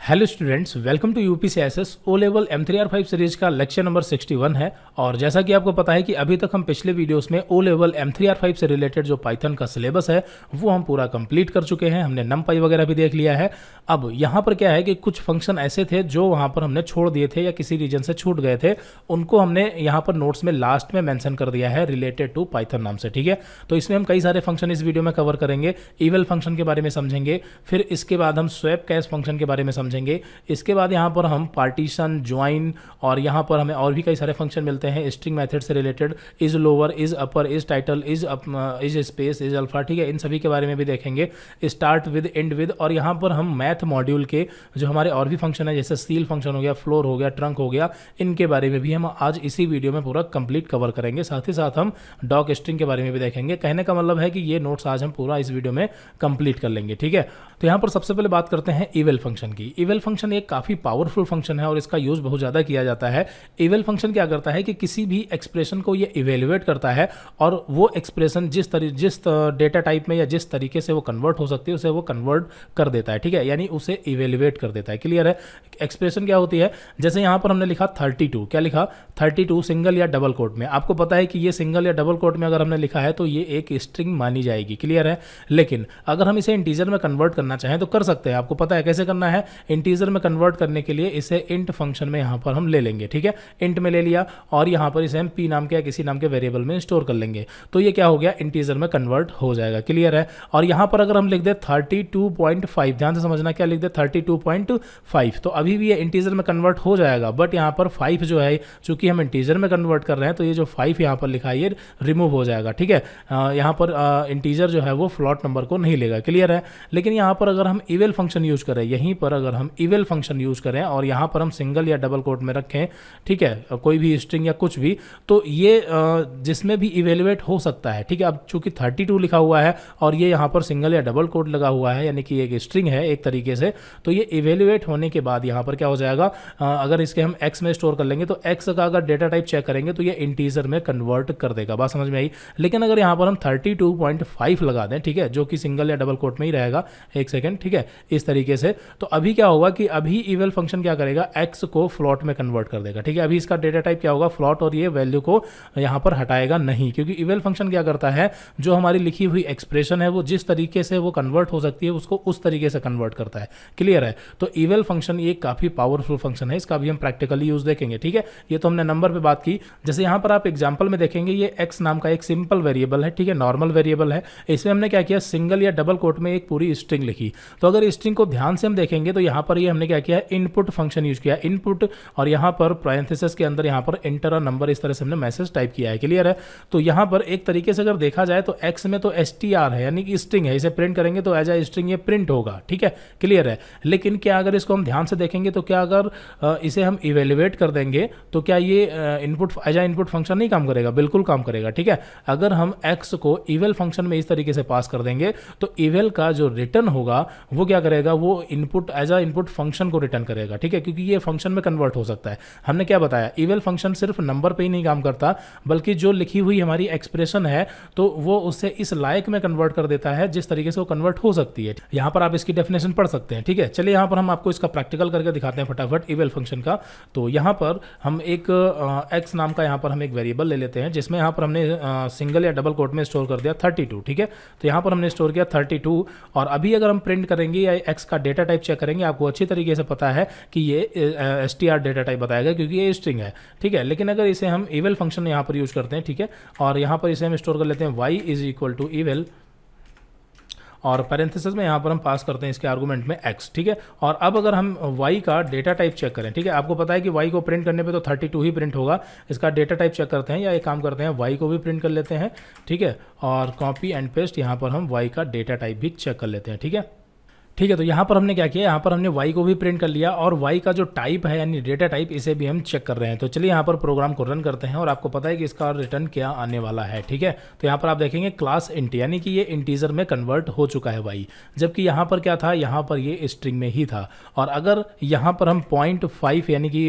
Hello students, welcome to UPCSS O level M3R5 series का lecture number 61 है। और जैसा कि आपको पता है कि अभी तक हम पिछले वीडियोस में ओ लेवल M3R5 से रिलेटेड जो पाइथन का सिलेबस है वो हम पूरा कंप्लीट कर चुके हैं। हमने नमपाई वगैरह भी देख लिया है। अब यहाँ पर क्या है कि कुछ फंक्शन ऐसे थे जो वहाँ पर हमने छोड़ दिए थे या किसी रीजन से छूट गए थे, उनको हमने यहाँ पर नोट्स में लास्ट में मेंशन कर दिया है रिलेटेड टू पाइथन नाम से। ठीक है, तो इसमें हम कई सारे फंक्शन इस वीडियो में कवर करेंगे। इवल फंक्शन के बारे में समझेंगे, फिर इसके बाद हम स्वैप कैश फंक्शन के बारे में समझेंगे। इसके बाद यहाँ पर हम पार्टीशन, ज्वाइन और यहाँ पर हमें और भी कई सारे फंक्शन मिलते हैं स्ट्रिंग मेथड से related, is lower, is upper, is title, is space, is alpha. ठीक है, इन सभी के बारे में भी देखेंगे, स्टार्ट विद, एंड विद। और यहाँ पर हम मैथ मॉड्यूल के जो हमारे और भी फंक्शन है जैसे सील फंक्शन हो गया, फ्लोर हो गया, ट्रंक हो गया, इनके बारे में भी हम आज इसी वीडियो में पूरा कंप्लीट कवर करेंगे। साथ ही साथ हम डॉक स्ट्रिंग के बारे में भी देखेंगे। कहने का मतलब है कि ये नोट्स आज हम पूरा इस वीडियो में कंप्लीट कर लेंगे। ठीक है, तो यहाँ पर सबसे पहले बात करते हैं इवल फंक्शन की। इवल फंक्शन एक काफ़ी पावरफुल फंक्शन है और इसका यूज़ बहुत ज़्यादा किया जाता है। इवल फंक्शन क्या करता है कि किसी भी एक्सप्रेशन को ये इवेल्युएट करता है और वो एक्सप्रेशन जिस डेटा टाइप में या जिस तरीके से वो कन्वर्ट हो सकती है उसे वो कन्वर्ट कर देता है। ठीक है, यानी उसे इवेल्युएट कर देता है। क्लियर है? एक्सप्रेशन क्या होती है, जैसे यहाँ पर हमने लिखा 32, क्या लिखा 32 सिंगल या डबल कोट में। आपको पता है कि ये सिंगल या डबल कोट में अगर हमने लिखा है तो ये एक स्ट्रिंग मानी जाएगी। क्लियर है? लेकिन अगर हम इसे इंटीजर में कन्वर्ट करना चाहें तो कर सकते हैं। आपको पता है कैसे करना है। इंटीजर में कन्वर्ट करने के लिए इसे इंट फंक्शन में यहाँ पर हम ले लेंगे। ठीक है, इंट में ले लिया और यहाँ पर इसे हम पी नाम के या किसी नाम के वेरिएबल में स्टोर कर लेंगे, तो ये क्या हो गया, इंटीजर में कन्वर्ट हो जाएगा। क्लियर है? और यहाँ पर अगर हम लिख दे 32.5, ध्यान से समझना, क्या लिख दे 32.5, तो अभी भी ये इंटीजर में कन्वर्ट हो जाएगा। बट यहाँ पर 5 जो है, चूंकि हम इंटीजर में कन्वर्ट कर रहे हैं तो ये जो 5 यहाँ पर लिखा है ये रिमूव हो जाएगा। ठीक है, यहाँ पर इंटीजर जो है वो फ्लॉट नंबर को नहीं लेगा। क्लियर है? लेकिन यहाँ पर अगर हम इवल फंक्शन यूज करें, यहीं पर अगर हम इवल फंक्शन यूज करें और यहाँ पर हम सिंगल या डबल कोट में रखें, ठीक है, कोई भी स्ट्रिंग या कुछ भी, तो ये जिसमें भी इवेल्युएट हो सकता है। ठीक है, अब चूंकि 32 लिखा हुआ है और ये यहाँ पर सिंगल या डबल कोट लगा हुआ है, यानी कि एक स्ट्रिंग है एक तरीके से, तो ये इवेल्युएट होने के बाद यहाँ पर क्या हो जाएगा, अगर इसके हम एक्स में स्टोर कर लेंगे तो एक्स का अगर डेटा टाइप चेक करेंगे तो ये इंटीजर में कन्वर्ट कर देगा। बात समझ में आई? लेकिन अगर यहाँ पर हम 32.5 लगा दें, ठीक है, जो कि सिंगल या डबल कोट में ही रहेगा, एक सेकेंड, ठीक है, इस तरीके से, तो अभी क्या होगा कि अभी इवल फंक्शन क्या करेगा, एक्स को फ्लॉट में कन्वर्ट कर देगा। ठीक है, अभी इसका डेटा टाइप क्या होगा, फ्लॉट, और ये वैल्यू को यहाँ पर हटाएगा नहीं, क्योंकि इवल फंक्शन क्या करता है, जो हमारी लिखी हुई एक्सप्रेशन है वो जिस तरीके से वो कन्वर्ट हो सकती है उसको उस तरीके से कन्वर्ट करता है। क्लियर है? तो इवल फंक्शन ये काफी पावरफुल फंक्शन है, इसका भी हम प्रैक्टिकली यूज देखेंगे। ठीक है, ये तो हमने नंबर पे बात की। जैसे यहाँ पर आप एग्जाम्पल में देखेंगे, ये एक्स नाम का एक सिंपल वेरिएबल है, ठीक है, नॉर्मल वेरिएबल है। इसमें हमने क्या किया, सिंगल या डबल कोट में एक पूरी स्ट्रिंग लिखी। तो अगर स्ट्रिंग को ध्यान से हम देखेंगे तो यहाँ पर ये हमने क्या किया, इनपुट फंक्शन यूज किया, इनपुट, और यहाँ पर पैरेंथेसिस के अंदर यहाँ पर एंटर अ नंबर, इस तरह से हमने मैसेज टाइप किया है। क्लियर है? तो यहाँ पर एक तरीके से अगर देखा जाए तो एक्स में तो str है, यानी कि स्ट्रिंग है, इसे प्रिंट करेंगे तो एज ए स्ट्रिंग ये प्रिंट होगा। ठीक है, क्लियर है? लेकिन क्या अगर इसको हम ध्यान से देखेंगे तो क्या अगर इसे हम इवेल्युएट कर देंगे तो क्या ये input as a input function नहीं काम करेगा? बिल्कुल काम करेगा। ठीक है, अगर हम एक्स को इवल फंक्शन में इस तरीके से पास कर देंगे तो इवल का जो रिटर्न होगा वो क्या करेगा, वो input as a input function को रिटर्न करेगा। ठीक है, क्योंकि ये फंक्शन में कन्वर्ट हो सकता है। हमने क्या बताया, इवल फंक्शन सिर्फ नंबर पे ही नहीं काम करता, बल्कि जो लिखी हुई हमारी एक्सप्रेशन है तो वो उससे इस लायक में कन्वर्ट कर देता है जिस तरीके से वो कन्वर्ट हो सकती है। यहाँ पर आप इसकी डेफिनेशन पढ़ सकते हैं। ठीक है, चलिए यहाँ पर हम आपको इसका प्रैक्टिकल करके दिखाते हैं फटाफट इवल फंक्शन का। तो यहाँ पर हम एक एक्स नाम का यहाँ पर हम एक वेरिएबल ले लेते हैं जिसमें यहाँ पर हमने सिंगल या डबल कोट में स्टोर कर दिया 32। ठीक है, तो यहाँ पर हमने स्टोर किया 32 और अभी अगर हम प्रिंट करेंगे या एक्स का डेटा टाइप चेक करेंगे, आपको अच्छी तरीके से पता है कि ये str डेटा टाइप बताएगा क्योंकि ये स्ट्रिंग है। ठीक है, लेकिन अगर इसे हम इवल फंक्शन यहाँ पर यूज करते हैं, ठीक है, और यहाँ पर इसे हम स्टोर कर लेते हैं y is equal to eval, और पैरेंथेसिस में यहाँ पर हम पास करते हैं इसके आर्गुमेंट में x। ठीक है, और अब अगर हम y का डेटा टाइप चेक करें, ठीक है, आपको पता है कि y को प्रिंट करने पे तो 32 ही प्रिंट होगा। इसका डेटा टाइप चेक करते हैं या एक काम करते हैं, y को भी प्रिंट कर लेते हैं। ठीक है, और कॉपी एंड पेस्ट, यहाँ पर हम y का डेटा टाइप भी चेक कर लेते हैं। ठीक है, ठीक है, तो यहाँ पर हमने क्या किया, यहाँ पर हमने y को भी प्रिंट कर लिया और y का जो टाइप है यानी डेटा टाइप, इसे भी हम चेक कर रहे हैं। तो चलिए यहाँ पर प्रोग्राम को रन करते हैं और आपको पता है कि इसका रिटर्न क्या आने वाला है। ठीक है, तो यहाँ पर आप देखेंगे क्लास इंट, यानी कि ये इंटीजर में कन्वर्ट हो चुका है y, जबकि यहाँ पर क्या था, यहाँ पर ये स्ट्रिंग में ही था। और अगर यहाँ पर हम 0.5 यानी कि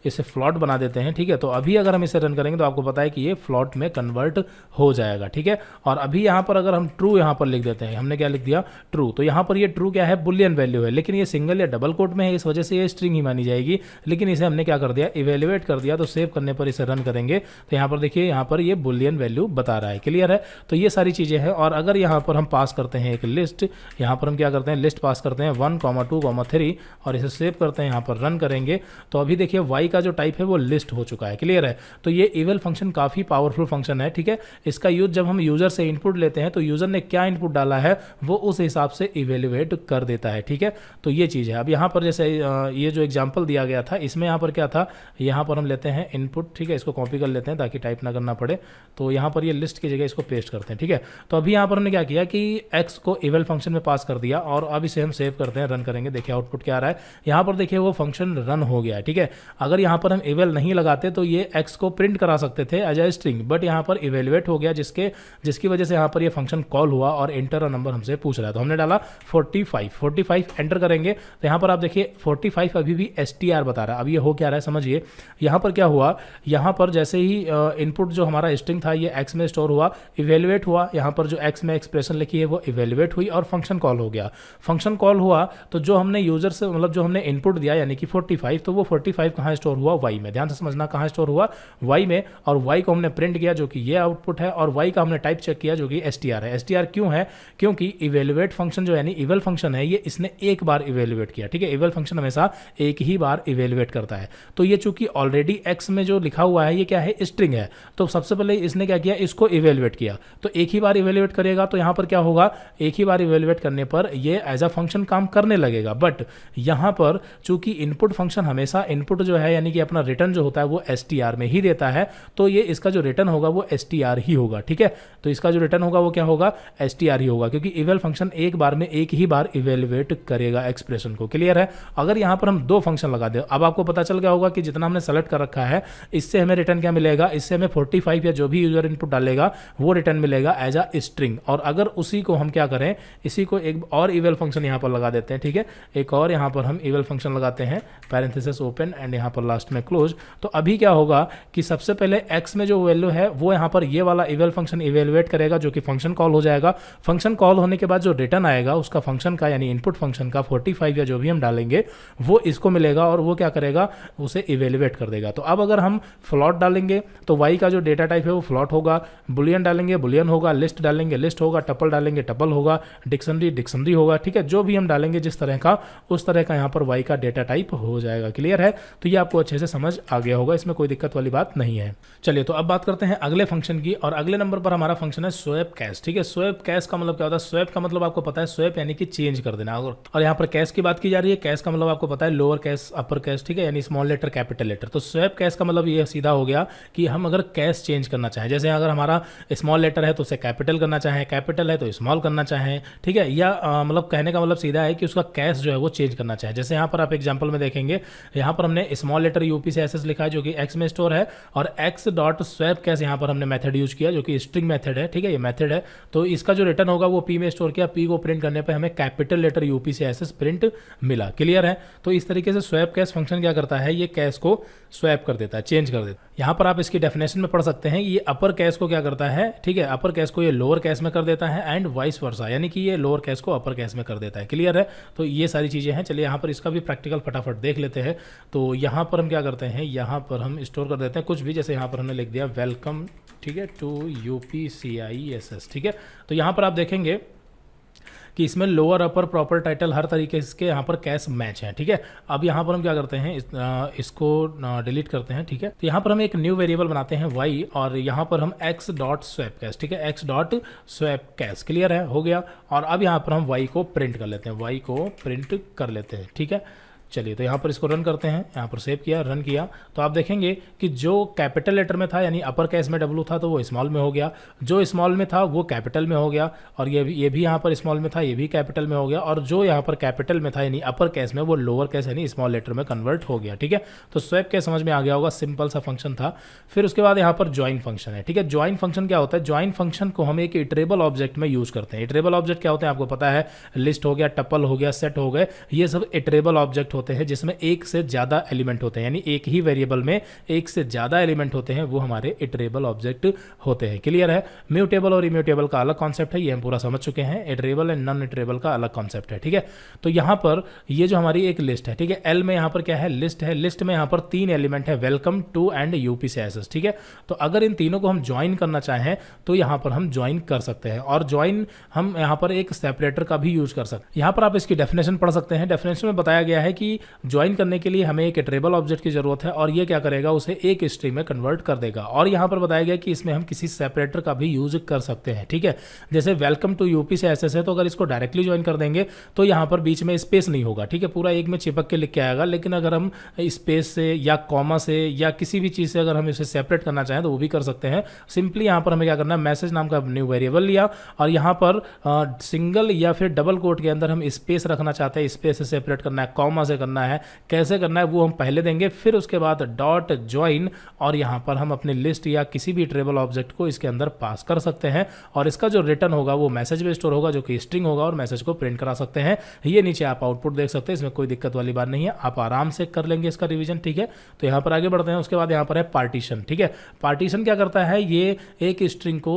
इसे फ्लॉट बना देते हैं, ठीक है, तो अभी अगर हम इसे रन करेंगे तो आपको पता है कि ये फ्लॉट में कन्वर्ट हो जाएगा। ठीक है, और अभी यहाँ पर अगर हम ट्रू यहाँ पर लिख देते हैं, हमने क्या लिख दिया, ट्रू, तो यहाँ पर ये ट्रू क्या है, बुलियन वैल्यू है, लेकिन ये सिंगल या डबल कोट में है, इस वजह से ये स्ट्रिंग ही मानी जाएगी। लेकिन इसे हमने क्या कर दिया, इवेल्युएट कर दिया, तो सेव करने पर इसे रन करेंगे तो यहाँ पर देखिए, यहाँ पर ये बुलियन वैल्यू बता रहा है। क्लियर है? तो ये सारी चीज़ें हैं। और अगर यहाँ पर हम पास करते हैं एक लिस्ट, यहाँ पर हम क्या करते हैं, लिस्ट पास करते हैं 1, 2, 3 और इसे सेव करते हैं, यहाँ पर रन करेंगे तो अभी देखिए y का जो टाइप है वो लिस्ट हो चुका है। क्लियर है? तो ये इवेल फंक्शन काफ़ी पावरफुल फंक्शन है। ठीक है, इसका यूज जब हम यूजर से इनपुट लेते हैं तो यूजर ने क्या इनपुट डाला है वो उस हिसाब से इवेल्युएट कर देता है। ठीक है, तो ये चीज़ है। अब यहाँ पर जैसे ये जो एग्जाम्पल दिया गया था, इसमें यहाँ पर क्या था, यहाँ पर हम लेते हैं इनपुट। ठीक है, इसको कॉपी कर लेते हैं ताकि टाइप ना करना पड़े। तो यहाँ पर ये लिस्ट की जगह इसको पेस्ट करते हैं। ठीक है, तो अभी यहाँ पर हमने क्या किया कि x को इवेल फंक्शन में पास कर दिया और अब इसे हम सेव करते हैं, रन करेंगे। देखिए आउटपुट क्या आ रहा है, यहाँ पर देखिए वो फंक्शन रन हो गया है। ठीक है, अगर यहाँ पर हम इवेल नहीं लगाते तो ये x को प्रिंट करा सकते थे एज ए स्ट्रिंग, बट यहाँ पर इवेल्युएट हो गया, जिसकी वजह से यहाँ पर ये फंक्शन कॉल हुआ और एंटर अ नंबर हमसे पूछ रहा है। तो हमने डाला 45 एंटर करेंगे तो यहाँ पर आप देखिए 45 अभी भी str बता रहा है। अब ये हो क्या रहा है समझिए, यहाँ पर क्या हुआ, यहाँ पर जैसे ही इनपुट जो हमारा स्ट्रिंग था ये x में स्टोर हुआ, इवेल्युएट हुआ, यहाँ पर जो x में एक्सप्रेशन लिखी है वो इवेल्युएट हुई और फंक्शन कॉल हो गया। फंक्शन कॉल हुआ तो जो हमने यूजर से मतलब जो हमने इनपुट दिया यानी कि 45, तो वो 45 कहाँ स्टोर हुआ, y में। ध्यान से समझना, कहाँ स्टोर हुआ, y में। और y को हमने प्रिंट किया जो कि ये आउटपुट है, और y का हमने टाइप चेक किया जो कि str है। str क्यों है, क्योंकि इवेल्युएट फंक्शन जो यानी इवेल फंक्शन है ये इसने एक बार इवेल्युएट किया। ठीक है, इवेल फंक्शन हमेशा एक ही बार इवेल्युएट करता है। तो ये चूंकि ऑलरेडी x में जो लिखा हुआ है ये क्या है, स्ट्रिंग है, तो सबसे पहले इसने क्या किया, इसको इवेल्युएट किया। तो एक ही बार इवेल्युएट करेगा तो यहाँ पर क्या होगा, एक ही बार इवेल्युएट करने पर ये एज अ फंक्शन काम करने लगेगा। बट यहाँ पर चूंकि इनपुट फंक्शन हमेशा इनपुट जो है यानी कि अपना रिटर्न जो होता है वो str में ही देता है, तो ये इसका जो रिटर्न होगा वो str ही होगा। ठीक है, तो इसका जो रिटर्न होगा वो क्या होगा, str ही होगा, क्योंकि इवेल फंक्शन एक बार में एक ही बार इवेल्युएट करेगा एक्सप्रेशन को। क्लियर है? अगर यहाँ पर हम दो फंक्शन लगा दें, अब आपको पता चल गया होगा कि जितना हमने सेलेक्ट कर रखा है इससे हमें रिटर्न क्या मिलेगा, इससे हमें 45 या जो भी यूजर इनपुट डालेगा वो रिटर्न मिलेगा एज अ स्ट्रिंग। और अगर उसी को हम क्या करें, इसी को एक और इवेल फंक्शन यहाँ पर लगा देते हैं। ठीक है, एक और यहाँ पर हम इवेल फंक्शन लगाते हैं, पैरेंथेसिस ओपन एंड यहाँ पर लास्ट में क्लोज। तो अभी क्या होगा कि सबसे पहले x में जो वैल्यू है वो यहाँ पर ये वाला इवेल फंक्शन इवेल्युएट करेगा जो कि फंक्शन कॉल हो जाएगा। फंक्शन कॉल होने के बाद जो रिटर्न आएगा उसका फंक्शन का यानी इनपुट फंक्शन का 45 या जो भी हम डालेंगे वो इसको मिलेगा और वो क्या करेगा, उसे इवेल्युएट कर देगा। तो अब अगर हम फ्लॉट डालेंगे तो y का जो डेटा टाइप है वो फ्लॉट होगा, बुलियन डालेंगे बुलियन होगा, लिस्ट डालेंगे लिस्ट होगा, टपल डालेंगे टपल होगा, डिक्शनरी होगा। ठीक है, जो भी हम डालेंगे जिस तरह का उस तरह का यहाँ पर y का डेटा टाइप हो जाएगा। क्लियर है? तो ये आपको अच्छे से समझ आ गया होगा, इसमें कोई दिक्कत वाली बात नहीं है। चलिए तो अब बात करते हैं अगले फंक्शन की, और अगले नंबर पर हमारा फंक्शन है स्वैप कैश। ठीक है, स्वैप कैश का मतलब क्या होता है, स्वैप का मतलब आपको पता है, स्वैप यानी कि चेंज कर देना। और यहाँ पर कैश की बात की जा रही है, कैश का मतलब आपको पता है लोअर कैश अपर कैश। ठीक है, यानी स्मॉल लेटर कैपिटल लेटर। तो स्वैप कैश का मतलब ये सीधा हो गया कि हम अगर कैश चेंज करना चाहें, जैसे अगर हमारा स्मॉल लेटर है तो उसे कैपिटल करना चाहें, कैपिटल है तो स्मॉल करना चाहें। ठीक है, या मतलब कहने का मतलब सीधा है कि उसका कैश जो है वो चेंज करना चाहे। जैसे यहाँ पर आप एग्जांपल में देखेंगे, यहाँ पर हमने स्मॉल लेटर यूपी से एसएस लिखा है जो कि x में स्टोर है, और x डॉट स्वैप कैश यहाँ पर हमने मेथड यूज किया जो कि स्ट्रिंग मेथड है। ठीक है, ये मेथड है, तो इसका जो रिटर्न होगा वो p में स्टोर किया, p को प्रिंट करने पर हमें कैपिटल लेटर यूपी से एसएस प्रिंट मिला। क्लियर है? तो इस तरीके से स्वैप कैश फंक्शन क्या करता है, ये कैश को स्वैप कर देता है, चेंज कर देता है। यहाँ पर आप इसकी डेफिनेशन में पढ़ सकते हैं, ये अपर कैश को क्या करता है, ठीक है, अपर कैश को ये लोअर कैश में कर देता है एंड वाइस वर्सा, यानी कि ये लोअर कैश को अपर कैश में कर देता है। क्लियर है? तो ये सारी चीज़ें हैं। चलिए यहाँ पर इसका भी प्रैक्टिकल फटाफट देख लेते हैं। तो यहाँ पर हम क्या करते हैं, यहाँ पर हम स्टोर कर देते हैं कुछ भी, जैसे यहाँ पर हमने लिख दिया वेलकम, ठीक है, टू UPCISS। ठीक है, तो यहाँ पर आप देखेंगे कि इसमें लोअर अपर प्रॉपर टाइटल हर तरीके के यहाँ पर कैश मैच है। ठीक है, अब यहाँ पर हम क्या करते हैं, इसको डिलीट करते हैं। ठीक है, तो यहाँ पर हम एक न्यू वेरिएबल बनाते हैं y, और यहाँ पर हम x डॉट स्वैप कैश, ठीक है, x dot swap cash. Clear है? हो गया। और अब यहाँ पर हम y को प्रिंट कर लेते हैं, y को प्रिंट कर लेते हैं। ठीक है, चलिए तो यहाँ पर इसको रन करते हैं, यहाँ पर सेव किया, रन किया, तो आप देखेंगे कि जो कैपिटल लेटर में था यानी अपर कैश में W था तो वो स्मॉल में हो गया, जो स्मॉल में था वो कैपिटल में हो गया, और ये भी यहाँ पर स्मॉल में था ये भी कैपिटल में हो गया, और जो यहाँ पर कैपिटल में था यानी अपर कैश में वो लोअर कैश यानी स्मॉल लेटर में कन्वर्ट हो गया। ठीक है, तो स्वैप कैश समझ में आ गया होगा, सिंपल सा फंक्शन था। फिर उसके बाद यहाँ पर ज्वाइन फंक्शन है। ठीक है, ज्वाइन फंक्शन क्या होता है, ज्वाइन फंक्शन को हम एक इटरेबल ऑब्जेक्ट में यूज करते हैं। इटरेबल ऑब्जेक्ट क्या होते हैं आपको पता है, लिस्ट हो गया, टपल हो गया, सेट हो गए, ये सब इटरेबल ऑब्जेक्ट होते हैं जिसमें एक से ज़्यादा एलिमेंट होते हैं, यानी एक ही वेरिएबल में एक से ज़्यादा एलिमेंट होते हैं, वो हमारे इटरेबल ऑब्जेक्ट होते हैं। क्लियर है? म्यूटेबल और इम्यूटेबल का अलग कॉन्सेप्ट है, ये हम पूरा समझ चुके हैं। इटरेबल एंड नॉन इटरेबल का अलग कॉन्सेप्ट है। ठीक है, तो यहाँ पर ये जो हमारी एक लिस्ट है, ठीक है, एल में यहाँ पर क्या है, लिस्ट है। लिस्ट में यहाँ पर 3 एलिमेंट है, वेलकम टू एंड यूपीसीएसएस। ठीक है, तो अगर इन तीनों को हम ज्वाइन करना चाहें तो यहाँ पर हम ज्वाइन कर सकते हैं, और ज्वाइन हम यहाँ पर एक सेपरेटर का भी यूज कर सकते हैं। यहाँ पर आप इसकी डेफिनेशन पढ़ सकते हैं। डेफिनेशन में बताया गया है कि ज्वाइन करने के लिए हमें एक इटरेबल ऑब्जेक्ट की जरूरत है, और ये क्या करेगा, उसे एक स्ट्रिंग में कन्वर्ट कर देगा। और यहाँ पर बताया गया कि इसमें हम किसी सेपरेटर का भी यूज कर सकते हैं। ठीक है, जैसे वेलकम टू यूपीसीएसएस है, तो अगर इसको डायरेक्टली ज्वाइन कर देंगे तो यहाँ पर बीच में स्पेस नहीं होगा। ठीक है, पूरा एक में चिपक के लिख के आएगा। लेकिन अगर हम स्पेस से या कॉमा से या किसी भी चीज़ से अगर हम इसे सेपरेट करना चाहें तो वो भी कर सकते हैं। सिंपली यहाँ पर हमें क्या करना है, मैसेज नाम का न्यू वेरिएबल लिया, और यहाँ पर सिंगल या फिर डबल कोट के अंदर हम स्पेस रखना चाहते हैं, स्पेस से सेपरेट करना है, कॉमा से करना है, कैसे करना है वो हम पहले देंगे। फिर उसके बाद डॉट ज्वाइन, और यहाँ पर हम अपनी लिस्ट या किसी भी ट्रेबल ऑब्जेक्ट को इसके अंदर पास कर सकते हैं, और इसका जो रिटर्न होगा वो मैसेज में स्टोर होगा, जो कि स्ट्रिंग होगा, और मैसेज को प्रिंट करा सकते हैं। ये नीचे आप आउटपुट देख सकते हैं, इसमें कोई दिक्कत वाली बात नहीं है, आप आराम से कर लेंगे इसका रिवीजन। ठीक है, तो यहाँ पर आगे बढ़ते हैं। उसके बाद यहाँ पर है पार्टीशन। ठीक है, पार्टीशन क्या करता है, ये एक स्ट्रिंग को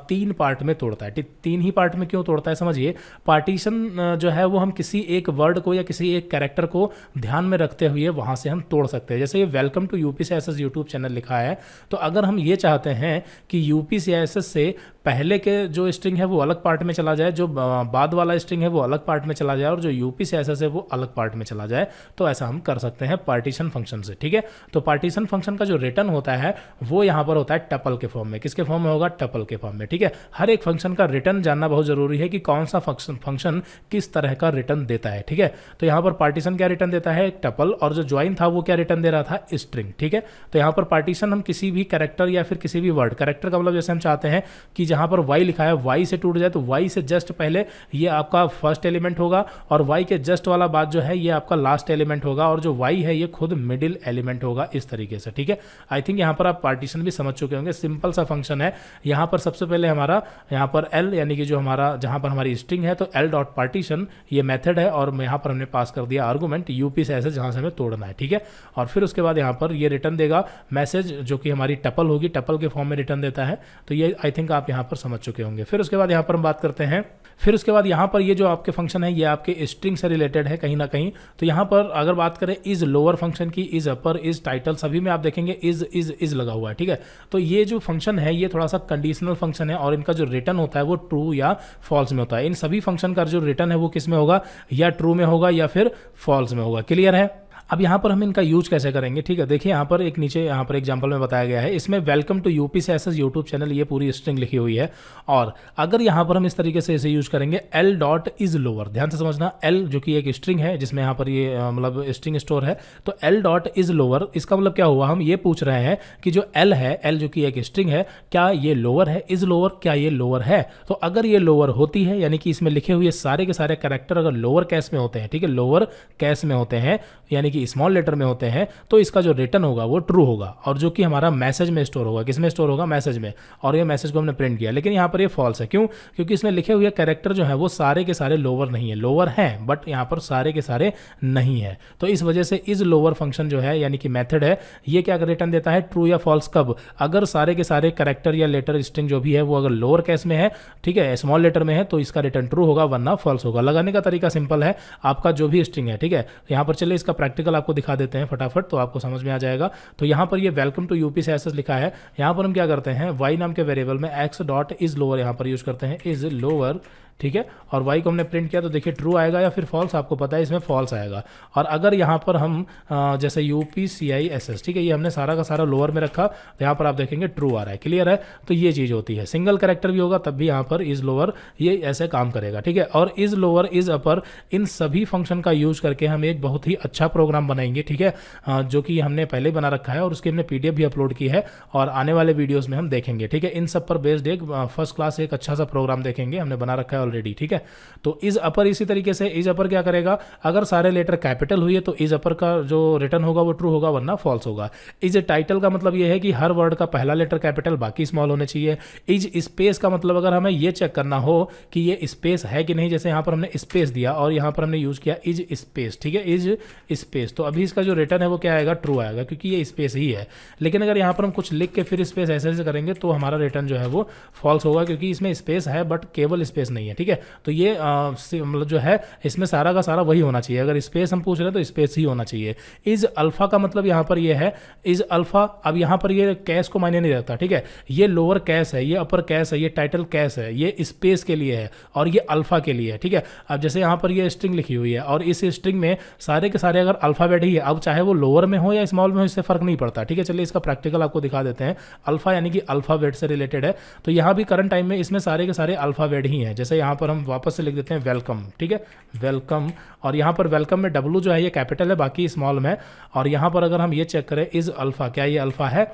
3 पार्ट में तोड़ता है। 3 ही पार्ट में क्यों तोड़ता है समझिए। पार्टीशन जो है वो हम किसी एक वर्ड को या किसी एक कैरेक्टर को ध्यान में रखते हुए वहां से हम तोड़ सकते हैं। जैसे ये welcome to UPCSS YouTube channel लिखा है, तो अगर हम ये चाहते हैं कि यूपीसीएसएस से पहले के जो स्ट्रिंग है वो अलग पार्ट में चला जाए, जो बाद वाला स्ट्रिंग है वो अलग पार्ट में चला जाए, और जो यूपीसीएसएस है वो अलग पार्ट में चला जाए, तो ऐसा हम कर सकते हैं पार्टीशन फंक्शन से। ठीक है, तो पार्टीशन फंक्शन का जो रिटर्न होता है वो यहाँ पर होता है टपल के फॉर्म में। किसके फॉर्म में होगा, टपल के फॉर्म में। ठीक है, हर एक फंक्शन का रिटर्न जानना बहुत जरूरी है कि कौन सा फंक्शन किस तरह का रिटर्न देता है। ठीक है, तो यहाँ पर पार्टीशन क्या रिटर्न देता है, टपल, और जो ज्वाइन था वो क्या रिटर्न दे रहा था, स्ट्रिंग। ठीक है, तो यहाँ पर पार्टीशन हम किसी भी कैरेक्टर या फिर किसी भी वर्ड, कैरेक्टर का मतलब जैसे हम चाहते हैं कि जहाँ पर वाई लिखा है वाई से टूट जाए, तो वाई से जस्ट पहले ये आपका फर्स्ट एलिमेंट होगा, और वाई के जस्ट वाला बात जो है ये आपका लास्ट एलिमेंट होगा, और जो वाई है ये खुद मिडिल एलिमेंट होगा, इस तरीके से। ठीक है, आई थिंक यहाँ पर आप पार्टीशन भी समझ चुके होंगे। सिंपल सा फंक्शन है। यहाँ पर सबसे पहले हमारा यहाँ पर एल, यानी कि जो हमारा जहाँ पर हमारी स्ट्रिंग है, तो एल डॉट पार्टीशन ये मेथड है, और यहाँ पर हमने पास कर दिया आर्गूमेंट यूपीसीएसएस जहाँ से हमें तोड़ना है। ठीक है, और फिर उसके बाद यहाँ पर ये रिटर्न देगा मैसेज, जो कि हमारी टपल होगी, टपल के फॉर्म में रिटर्न देता है। तो ये आई थिंक आप यहाँ पर समझ चुके होंगे। फिर उसके बाद यहाँ पर हम बात करते हैं, फिर उसके बाद यहाँ पर ये जो आपके फंक्शन है ये आपके स्ट्रिंग से रिलेटेड है कहीं ना कहीं। तो यहाँ पर अगर बात करें इज लोअर फंक्शन की, इज अपर, इज टाइटल, सभी में आप देखेंगे इज लगा हुआ है। ठीक है, तो ये जो फंक्शन है ये थोड़ा सा कंडीशनल फंक्शन है, और इनका जो रिटर्न होता है वो ट्रू या फॉल्स में होता है। इन सभी फंक्शन का जो रिटर्न है वो किस में होगा, या ट्रू में होगा या फिर फॉल्स में होगा। क्लियर है? अब यहाँ पर हम इनका यूज कैसे करेंगे, ठीक है, देखिए यहाँ पर एक नीचे यहाँ पर एग्जांपल में बताया गया है, इसमें welcome to UPCSS YouTube channel ये पूरी स्ट्रिंग लिखी हुई है। और अगर यहाँ पर हम इस तरीके से इसे यूज करेंगे एल डॉट इज लोअर, ध्यान से समझना, एल जो कि एक स्ट्रिंग है जिसमें यहाँ पर ये मतलब स्ट्रिंग स्टोर है, तो एल डॉट इज लोअर, इसका मतलब क्या हुआ, हम ये पूछ रहे हैं कि जो एल है, एल जो कि एक स्ट्रिंग है, क्या ये लोअर है, इज लोअर, क्या ये लोअर है। तो अगर ये लोअर होती है, यानी कि इसमें लिखे हुए सारे के सारे कैरेक्टर अगर लोअर केस में होते हैं, ठीक है, लोअर केस में होते हैं, यानी कि स्मॉल लेटर में होते हैं, तो इसका जो रिटर्न होगा वो ट्रू होगा, और जो कि हमारा मैसेज में स्टोर होगा। किस में स्टोर होगा, मैसेज में, और ये मैसेज को हमने प्रिंट किया। लेकिन यहाँ पर ये फॉल्स है, क्यों, क्योंकि इसमें लिखे हुए कैरेक्टर जो है वो सारे के सारे लोअर नहीं है, लोअर हैं बट यहाँ पर सारे के सारे नहीं है। तो इस वजह से इज लोअर फंक्शन जो है यानी कि मेथड है, ये क्या रिटर्न देता है, ट्रू या फॉल्स। कब, अगर सारे के सारे कैरेक्टर या लेटर स्ट्रिंग जो भी है वो अगर लोअर केस में है, ठीक है, स्मॉल लेटर में है, तो इसका रिटर्न ट्रू होगा, वरना फॉल्स होगा। लगाने का तरीका सिंपल है, आपका जो भी स्ट्रिंग है, ठीक है, यहाँ पर चलिए इसका प्रैक्टिकल आपको दिखा देते हैं फटाफट, तो आपको समझ में आ जाएगा। तो यहाँ पर ये वेलकम टू यूपीसीएसएस लिखा है, यहाँ पर हम क्या करते हैं, वाई नाम के वेरिएबल में एक्स डॉट इज लोअर यहाँ पर यूज करते हैं, इज लोअर, ठीक है, और y को हमने प्रिंट किया, तो देखिए ट्रू आएगा या फिर फॉल्स, आपको पता है इसमें फॉल्स आएगा। और अगर यहाँ पर हम जैसे UPCISS, ठीक है, ये हमने सारा का सारा लोअर में रखा, तो यहाँ पर आप देखेंगे ट्रू आ रहा है। क्लियर है? तो ये चीज़ होती है, सिंगल कैरेक्टर भी होगा तब भी यहाँ पर इज लोअर ये ऐसे काम करेगा, ठीक है। और इज लोअर, इज अपर, इन सभी फंक्शन का यूज करके हम एक बहुत ही अच्छा प्रोग्राम बनाएंगे, ठीक है, जो कि हमने पहले ही बना रखा है और उसकी हमने PDF भी अपलोड की है और आने वाले वीडियोज़ में हम देखेंगे, ठीक है। इन सब पर बेस्ड एक फर्स्ट क्लास एक अच्छा सा प्रोग्राम देखेंगे, हमने बना रखा है ऑलरेडी, ठीक है। तो इज अपर इसी तरीके से इज अपर क्या करेगा, अगर सारे लेटर कैपिटल हुई है तो इज अपर का जो रिटर्न होगा वो ट्रू होगा, वरना फॉल्स होगा। इज टाइटल का मतलब ये है कि हर वर्ड का पहला लेटर कैपिटल बाकी स्मॉल होने चाहिए। इज स्पेस का मतलब अगर हमें ये चेक करना हो कि ये स्पेस है कि नहीं, जैसे यहाँ पर हमने स्पेस दिया और यहाँ पर हमने यूज किया इज स्पेस, ठीक है, इज स्पेस, तो अभी इसका जो रिटर्न है वो क्या आएगा, ट्रू आएगा, क्योंकि ये स्पेस ही है। लेकिन अगर यहाँ पर हम कुछ लिख के फिर स्पेस ऐसे करेंगे तो हमारा रिटर्न जो है वो फॉल्स होगा, क्योंकि इसमें स्पेस है बट केवल स्पेस नहीं है, ठीक है। तो ये मतलब जो है इसमें सारा का सारा वही होना चाहिए, अगर स्पेस हम पूछ रहे हैं तो स्पेस ही होना चाहिए। इज अल्फा का मतलब यहाँ पर ये है इज अल्फा, अब यहाँ पर ये कैश को मायने नहीं रखता, ठीक है। ये लोअर कैश है, ये अपर कैश है, ये टाइटल कैश है, ये स्पेस के लिए है और ये अल्फा के लिए है, ठीक है। अब जैसे यहाँ पर ये स्ट्रिंग लिखी हुई है और इस स्ट्रिंग में सारे के सारे अगर अल्फाबेट ही है, अब चाहे वो लोअर में हो या स्मॉल में हो, इससे फर्क नहीं पड़ता, ठीक है। चलिए इसका प्रैक्टिकल आपको दिखा देते हैं। अल्फा यानी कि अल्फाबेट से रिलेटेड है, तो यहाँ भी करंट टाइम में इसमें सारे के सारे अल्फाबेट ही हैं। जैसे यहाँ पर हम वापस से लिख देते हैं वेलकम, ठीक है, वेलकम, और यहाँ पर वेलकम में डब्लू जो है ये कैपिटल है, बाकी स्मॉल में। और यहाँ पर अगर हम ये चेक करें इज अल्फा, क्या ये अल्फा है,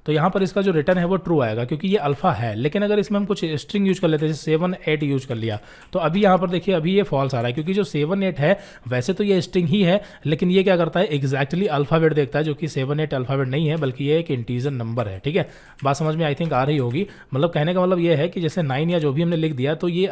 तो यहाँ पर इसका जो रिटर्न है वो ट्रू आएगा, क्योंकि ये अल्फा है। लेकिन अगर इसमें हम कुछ स्ट्रिंग यूज कर लेते हैं, जैसे 7 8 यूज कर लिया, तो अभी यहाँ पर देखिए अभी ये फॉल्स आ रहा है, क्योंकि जो 7 8 है वैसे तो ये स्ट्रिंग ही है, लेकिन ये क्या करता है, एग्जैक्टली अल्फाबेट देखता है, जो कि 7 8 अल्फाबेट नहीं है, बल्कि ये एक इंटीजर नंबर है, ठीक है। बात समझ में आई थिंक आ रही होगी। मतलब कहने का मतलब ये है कि जैसे 9 या जो भी हमने लिख दिया, तो ये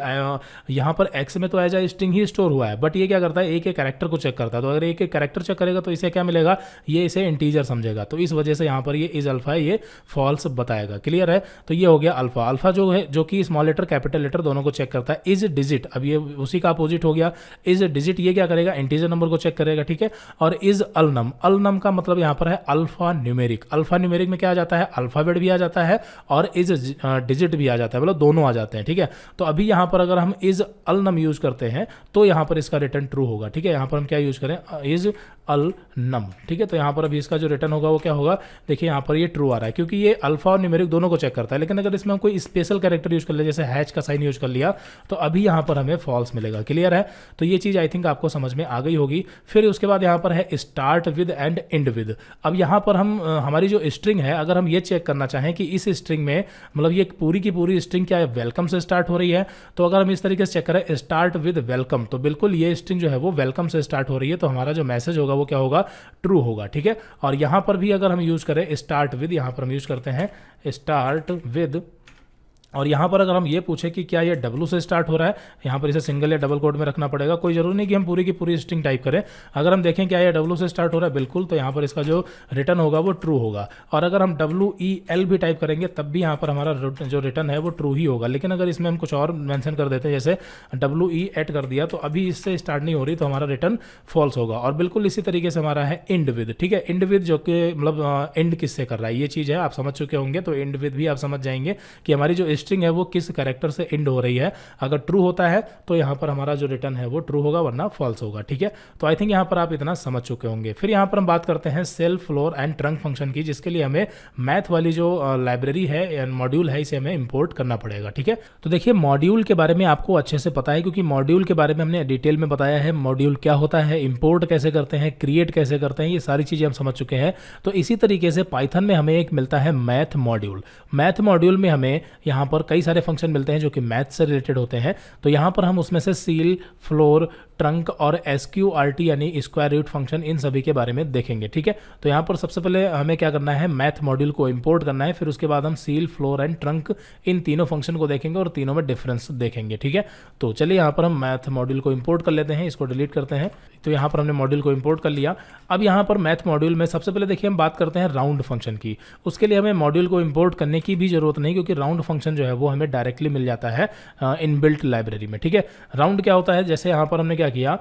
यहाँ पर एक्स में तो एज ए स्ट्रिंग ही स्टोर हुआ है, बट ये क्या करता है, एक एक कैरेक्टर को चेक करता है। तो अगर एक एक कैरेक्टर चेक करेगा तो इसे क्या मिलेगा, ये इसे इंटीजर समझेगा, तो इस वजह से यहाँ पर ये इज अल्फा है, ये फॉल्स बताएगा। क्लियर है। तो ये हो गया अल्फा। अल्फा जो है जो कि स्मॉल लेटर कैपिटल लेटर दोनों को चेक करता है। इज डिजिट, अब ये उसी का अपोजिट हो गया। इज डिजिट ये क्या करेगा, इंटीजर नंबर को चेक करेगा, ठीक है। और इज अलनम, अलनम का मतलब यहाँ पर है अल्फा न्यूमेरिक। अल्फा न्यूमेरिक में क्या आ जाता है, अल्फाबेट भी आ जाता है और इज डिजिट भी आ जाता है, मतलब दोनों आ जाते हैं, ठीक है। तो अभी यहाँ पर अगर हम इज अलनम यूज करते हैं तो यहाँ पर इसका रिटर्न ट्रू होगा, ठीक है। यहाँ पर हम क्या यूज करें, इज अल नम, ठीक है। तो यहाँ पर अभी इसका जो रिटर्न होगा वो क्या होगा, देखिए यहाँ पर ये ट्रू आ रहा है, क्योंकि ये अल्फा और न्यूमेरिक दोनों को चेक करता है। लेकिन अगर इसमें हम कोई स्पेशल कैरेक्टर यूज कर ले, जैसे हैच का साइन यूज कर लिया, तो अभी यहाँ पर हमें फॉल्स मिलेगा। क्लियर है। तो ये चीज़ आई थिंक आपको समझ में आ गई होगी। फिर उसके बाद यहाँ पर है start with and and with. अब यहाँ पर हम हमारी जो स्ट्रिंग है, अगर हम ये चेक करना चाहें कि इस स्ट्रिंग में मतलब ये पूरी की पूरी स्ट्रिंग क्या है, वेलकम से स्टार्ट हो रही है, तो अगर हम इस तरीके से चेक करें स्टार्ट विद वेलकम, तो बिल्कुल ये स्ट्रिंग जो है वो वेलकम से स्टार्ट हो रही है, तो हमारा जो मैसेज होगा वो क्या होगा, ट्रू होगा, ठीक है। और यहाँ पर भी अगर हम यूज करें स्टार्ट विद, यहाँ पर हम यूज करते हैं स्टार्ट विद, और यहाँ पर अगर हम ये पूछे कि क्या ये डब्लू से स्टार्ट हो रहा है, यहाँ पर इसे सिंगल या डबल कोट में रखना पड़ेगा। कोई जरूरी नहीं कि हम पूरी की पूरी स्ट्रिंग टाइप करें। अगर हम देखें क्या ये डब्लू से स्टार्ट हो रहा है, बिल्कुल, तो यहाँ पर इसका जो रिटर्न होगा वो ट्रू होगा। और अगर हम WEL भी टाइप करेंगे तब भी यहाँ पर हमारा जो रिटर्न है वो ट्रू ही होगा। लेकिन अगर इसमें हम कुछ और मेंशन कर देते हैं, जैसे WE कर दिया, तो अभी इससे स्टार्ट नहीं हो रही, तो हमारा रिटर्न फॉल्स होगा। और बिल्कुल इसी तरीके से हमारा है एंड विद, ठीक है। एंड विद जो कि मतलब एंड किससे कर रहा है, ये चीज़ है, आप समझ चुके होंगे। तो एंड विद भी आप समझ जाएंगे कि हमारी जो स्ट्रिंग है वो किस कैरेक्टर से एंड हो रही है। अगर ट्रू होता है तो यहाँ पर हमारा जो रिटर्न है वो ट्रू होगा, वरना फॉल्स होगा, ठीक है। तो आई थिंक यहाँ पर आप इतना समझ चुके होंगे। फिर यहाँ पर हम बात करते हैं self, floor and trunk function की, जिसके लिए हमें मैथ वाली जो लाइब्रेरी है, मॉड्यूल है, इसे हमें इंपोर्ट करना पड़ेगा, ठीक है। तो देखिए मॉड्यूल के बारे में आपको अच्छे से पता है, क्योंकि मॉड्यूल के बारे में हमने डिटेल में बताया है। मॉड्यूल क्या होता है, इंपोर्ट कैसे करते हैं, क्रिएट कैसे करते हैं, ये सारी चीज़ें हम समझ चुके हैं। तो इसी तरीके से पाइथन में हमें एक मिलता है मैथ मॉड्यूल। मैथ मॉड्यूल में हमें यहाँ पर कई सारे फंक्शन मिलते हैं जो कि मैथ से रिलेटेड होते हैं। तो यहाँ पर हम उसमें से सील, फ्लोर, ट्रंक और SQRT यानी स्क्वायर रूट फंक्शन, इन सभी के बारे में देखेंगे, ठीक है। तो यहाँ पर सबसे पहले हमें क्या करना है, मैथ मॉड्यूल को इंपोर्ट करना है। फिर उसके बाद हम सील, फ्लोर एंड ट्रंक, इन तीनों फंक्शन को देखेंगे और तीनों में डिफरेंस देखेंगे, ठीक है। तो चलिए यहाँ पर हम मैथ मॉड्यूल को इंपोर्ट कर लेते हैं, इसको डिलीट करते हैं। तो यहाँ पर हमने मॉड्यूल को इंपोर्ट कर लिया। अब यहाँ पर मैथ मॉड्यूल में सबसे पहले देखिए हम बात करते हैं राउंड फंक्शन की। उसके लिए हमें मॉड्यूल को इंपोर्ट करने की भी जरूरत नहीं, क्योंकि राउंड फंक्शन जो है वो हमें डायरेक्टली मिल जाता है इनबिल्ट लाइब्रेरी में, ठीक है। राउंड क्या होता है, जैसे यहाँ पर हमने क्या किया,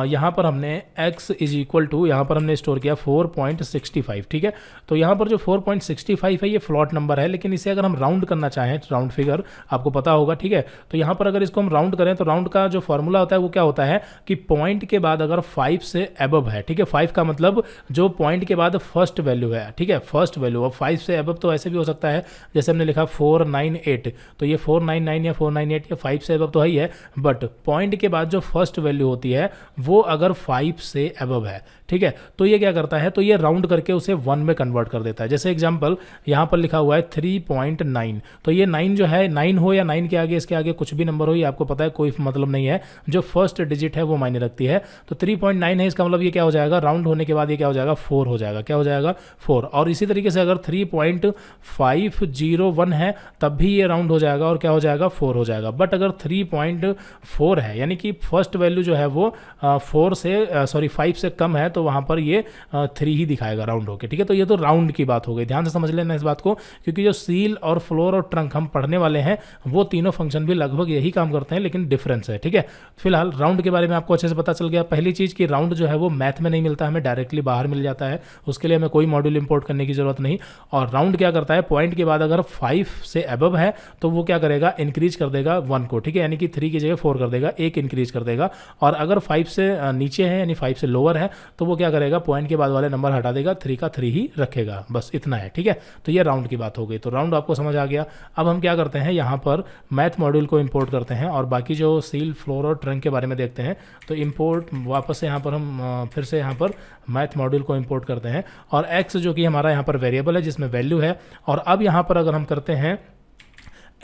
यहाँ पर हमने x इज इक्वल टू, यहाँ पर हमने स्टोर किया 4.65, ठीक है। तो यहाँ पर जो 4.65 है ये फ्लॉट नंबर है, लेकिन इसे अगर हम राउंड करना चाहें, राउंड फिगर आपको पता होगा, ठीक है। तो यहाँ पर अगर इसको हम राउंड करें तो राउंड का जो फॉर्मूला होता है वो क्या होता है कि पॉइंट के बाद अगर 5 से अबव है, ठीक है, 5 का मतलब जो पॉइंट के बाद फर्स्ट वैल्यू है, ठीक है, फर्स्ट वैल्यू। अब 5 से अबव तो ऐसे भी हो सकता है, जैसे हमने लिखा 498, तो ये 499 या 498 या 5 से अबव तो है ही है, बट पॉइंट के बाद जो फर्स्ट वैल्यू होती है वो अगर 5 से अबव है, ठीक है, तो ये क्या करता है, तो ये राउंड करके उसे 1 में कन्वर्ट कर देता है। जैसे एग्जांपल यहाँ पर लिखा हुआ है 3.9, तो ये 9 जो है, 9 हो या 9 के आगे इसके आगे कुछ भी नंबर हो, ये आपको पता है कोई मतलब नहीं है, जो फर्स्ट डिजिट है वो मायने रखती है। तो 3.9 है, इसका मतलब ये क्या हो जाएगा, राउंड होने के बाद ये क्या हो जाएगा, 4 हो जाएगा। क्या हो जाएगा, 4। और इसी तरीके से अगर 3.501 है तब भी ये राउंड हो जाएगा और क्या हो जाएगा, 4 हो जाएगा। बट अगर 3.4 है, यानी कि फर्स्ट वैल्यू जो है वो 5 से कम है, तो वहाँ पर ये 3 ही दिखाएगा राउंड होके, ठीक है। तो ये तो राउंड की बात हो गई, ध्यान से समझ लेना इस बात को, क्योंकि जो सील और फ्लोर और ट्रंक हम पढ़ने वाले हैं वो तीनों फंक्शन भी लगभग यही काम करते हैं, लेकिन डिफरेंस है, ठीक है। फिलहाल राउंड के बारे में आपको अच्छे से पता चल गया। पहली चीज़ कि राउंड जो है वो मैथ में नहीं मिलता, हमें डायरेक्टली बाहर मिल जाता है, उसके लिए हमें कोई मॉड्यूल इंपोर्ट करने की जरूरत नहीं। और राउंड क्या करता है, पॉइंट के बाद अगर 5 से अबव है तो वो क्या करेगा, इंक्रीज कर देगा 1 को, ठीक है, यानी कि 3 की जगह 4 कर देगा, 1 इंक्रीज कर देगा। और अगर 5 से नीचे है यानी 5 से लोअर है तो वो क्या करेगा, पॉइंट के बाद वाले नंबर हटा देगा, 3 का 3 ही रखेगा, बस इतना है, ठीक है। तो ये राउंड की बात हो गई। तो राउंड आपको समझ आ गया। अब हम क्या करते हैं, यहाँ पर मैथ मॉड्यूल को इंपोर्ट करते हैं और बाकी जो सील, फ्लोर और ट्रंक के बारे में देखते हैं। तो इंपोर्ट वापस से यहाँ पर हम फिर से यहाँ पर मैथ मॉड्यूल को इंपोर्ट करते हैं और x जो कि हमारा यहाँ पर वेरिएबल है जिसमें वैल्यू है। और अब यहाँ पर अगर हम करते हैं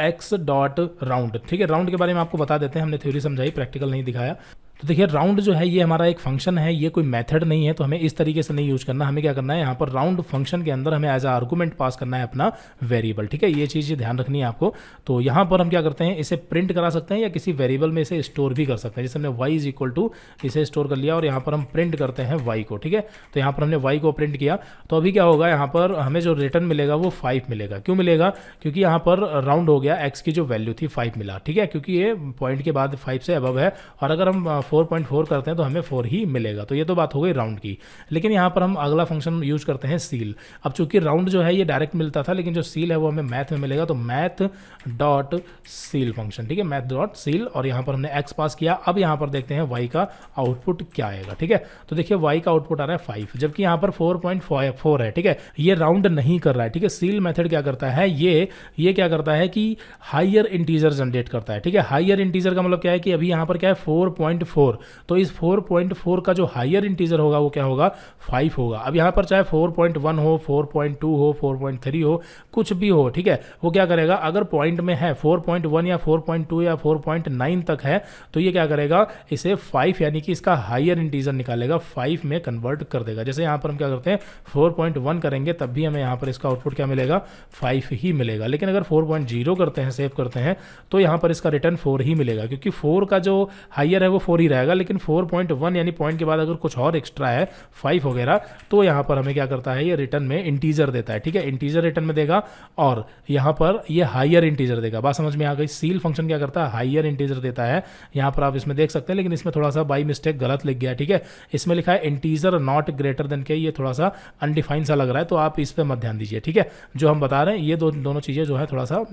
x डॉट राउंड, ठीक है, राउंड के बारे में आपको बता देते हैं, हमने थ्योरी समझाई, प्रैक्टिकल नहीं दिखाया। तो देखिए राउंड जो है ये हमारा एक फंक्शन है, ये कोई मेथड नहीं है, तो हमें इस तरीके से नहीं यूज करना। हमें क्या करना है, यहाँ पर राउंड फंक्शन के अंदर हमें एज अ आर्गूमेंट पास करना है अपना वेरिएबल, ठीक है, ये चीज़ ध्यान रखनी है आपको। तो यहाँ पर हम क्या करते हैं, इसे प्रिंट करा सकते हैं या किसी वेरिएबल में इसे स्टोर भी कर सकते हैं। जैसे हमने y इज इक्वल टू इसे स्टोर कर लिया और यहाँ पर हम प्रिंट करते हैं y को, ठीक है। तो यहाँ पर हमने y को प्रिंट किया, तो अभी क्या होगा, यहाँ पर हमें जो रिटर्न मिलेगा वो 5 मिलेगा। क्यों मिलेगा, क्योंकि यहाँ पर राउंड हो गया, x की जो वैल्यू थी 5 मिला, ठीक है, क्योंकि ये पॉइंट के बाद 5 से अबव है। और अगर हम 4.4 करते हैं तो हमें 4 ही मिलेगा। तो ये तो बात हो गई राउंड की। लेकिन यहाँ पर हम अगला फंक्शन यूज करते हैं सील। अब चूंकि राउंड जो है ये डायरेक्ट मिलता था, लेकिन जो सील है वो हमें मैथ में मिलेगा, तो मैथ डॉट सील फंक्शन, ठीक है, मैथ डॉट सील। और यहाँ पर हमने x पास किया। अब यहाँ पर देखते हैं y का आउटपुट क्या आएगा, ठीक है। तो देखिए y का आउटपुट आ रहा है 5, जबकि यहाँ पर 4.4 है, ठीक है, ये राउंड नहीं कर रहा है, ठीक है। सील मेथड क्या करता है, ये क्या करता है कि हायर इंटीजर जनरेट करता है, ठीक है। हायर इंटीजर का मतलब क्या है कि अभी यहाँ पर क्या है 4.4, तो इस 4.4 का जो हायर इंटीजर होगा वो क्या होगा, 5 होगा। अब यहाँ पर चाहे 4.1 हो, 4.2 हो, 4.3 हो, कुछ भी हो, ठीक है, वो क्या करेगा, अगर पॉइंट में है 4.1 या 4.2 या 4.9 तक है तो ये क्या करेगा, इसे 5 यानी कि इसका हायर इंटीजर निकालेगा, 5 में कन्वर्ट कर देगा। जैसे यहाँ पर हम क्या करते हैं 4.1 करेंगे तब भी हमें यहाँ पर इसका आउटपुट क्या मिलेगा, 5 ही मिलेगा। लेकिन अगर 4.0 करते हैं, सेव करते हैं, तो यहाँ पर इसका रिटर्न 4 ही मिलेगा, क्योंकि 4 का जो हायर है वो 4 ही रहेगा। लेकिन 4.1 यानी पॉइंट के बाद अगर कुछ और एक्स्ट्रा है 5 वगैरह, तो यहाँ पर हमें क्या करता है, ये रिटर्न में इंटीजर देता है, ठीक है, इंटीजर रिटर्न में देगा और यहाँ पर ये हायर इंटीजर देगा। बात समझ में आ गई। सील फंक्शन क्या करता है, हायर इंटीजर देता है। यहाँ पर आप इसमें देख सकते हैं, लेकिन इसमें थोड़ा सा बाई मिस्टेक गलत लिख गया, ठीक है, इसमें लिखा है इंटीजर नॉट ग्रेटर देन के, ये थोड़ा सा अनडिफाइन सा लग रहा है, तो आप इस पर मत ध्यान दीजिए, ठीक है। जो हम बता रहे हैं ये दोनों चीज़ें जो है थोड़ा सा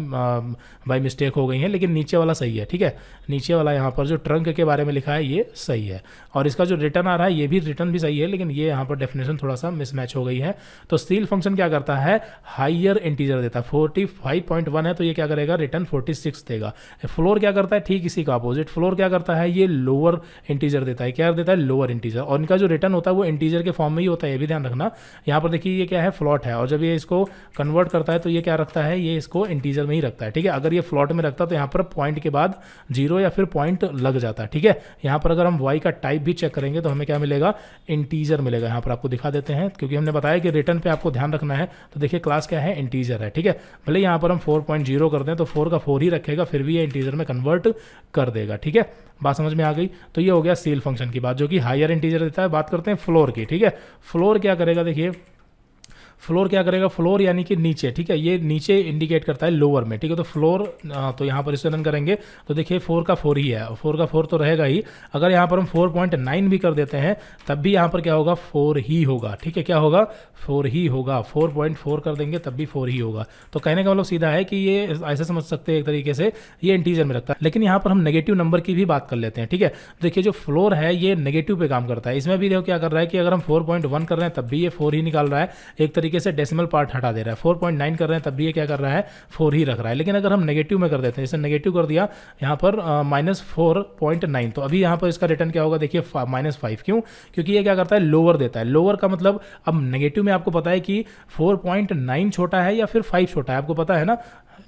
बाई मिस्टेक हो गई हैं, लेकिन नीचे वाला सही है, ठीक है, नीचे वाला यहाँ पर जो ट्रंक के बारे में लिखा है ये सही है। और इसका जो रिटर्न आ रहा है ये भी रिटर्न भी सही है, लेकिन ये यहाँ पर डेफिनेशन थोड़ा सा मिसमैच हो गई है। तो सील फंक्शन क्या करता है, हायर इंटीजर देता है। 45.1 है तो ये क्या करेगा, रिटर्न 46 देगा। फ्लोर क्या करता है, ठीक इसी का अपोजिट, फ्लोर क्या करता है, ये लोअर इंटीजर देता है। क्या देता है, लोअर इंटीजर। और इनका जो रिटर्न होता है वो इंटीजर के फॉर्म में ही होता है, ये भी ध्यान रखना। यहाँ पर देखिए ये क्या है, फ्लॉट है, और जब ये इसको कन्वर्ट करता है तो ये क्या रखता है, ये इसको इंटीजर में ही रखता है, ठीक है। अगर ये फ्लॉट में रखता तो यहाँ पर पॉइंट के बाद 0 या फिर पॉइंट लग जाता है, ठीक है। यहाँ पर अगर हम y का टाइप भी चेक करेंगे तो हमें क्या मिलेगा, इंटीजर मिलेगा। यहाँ पर आपको दिखा देते हैं, क्योंकि हमने बताया कि रिटर्न पे आपको ध्यान रखना है। तो देखिए क्लास क्या है, इंटीजर है, ठीक है। भले यहाँ पर हम 4.0 कर दें तो 4 का 4 ही रखेगा, फिर भी ये इंटीजर में कन्वर्ट कर देगा, ठीक है। बात समझ में आ गई। तो ये हो गया सील फंक्शन की बात, जो कि हायर इंटीजर देता है। बात करते हैं फ्लोर की, ठीक है। फ्लोर क्या करेगा, देखिए फ्लोर क्या करेगा, फ्लोर यानी कि नीचे, ठीक है, ये नीचे इंडिकेट करता है लोअर में, ठीक है। तो फ्लोर, तो यहाँ पर इसे रन करेंगे तो देखिए 4 का 4 ही है, 4 का 4 तो रहेगा ही। अगर यहाँ पर हम 4.9 भी कर देते हैं तब भी यहाँ पर क्या होगा, 4 ही होगा, ठीक है। क्या होगा, 4 ही होगा। 4.4 कर देंगे तब भी 4 ही होगा। तो कहने का मतलब सीधा है कि ये ऐसे समझ सकते हैं एक तरीके से, ये इंटीजर में रखता है। लेकिन यहाँ पर हम नेगेटिव नंबर की भी बात कर लेते हैं, ठीक है। देखिए जो फ्लोर है ये नेगेटिव पे काम करता है। इसमें भी देखो क्या कर रहा है कि अगर हम 4.1 कर रहे हैं तब भी ये 4 ही निकाल रहा है। एक तरीके से डेसिमल पार्ट हटा दे रहा है। 4.9 कर रहे हैं तब भी ये क्या कर रहा है, 4 ही रख रहा है। लेकिन अगर हम नेगेटिव में कर देते हैं, जैसे नेगेटिव कर दिया यहाँ पर -4.9, तो अभी यहाँ पर इसका रिटर्न क्या होगा, देखिए -5। क्यों? क्योंकि ये क्या करता है, लोअर देता है। लोअर का मतलब, अब नेगेटिव में आपको पता है कि 4.9 छोटा है या फिर 5 छोटा है, आपको पता है ना,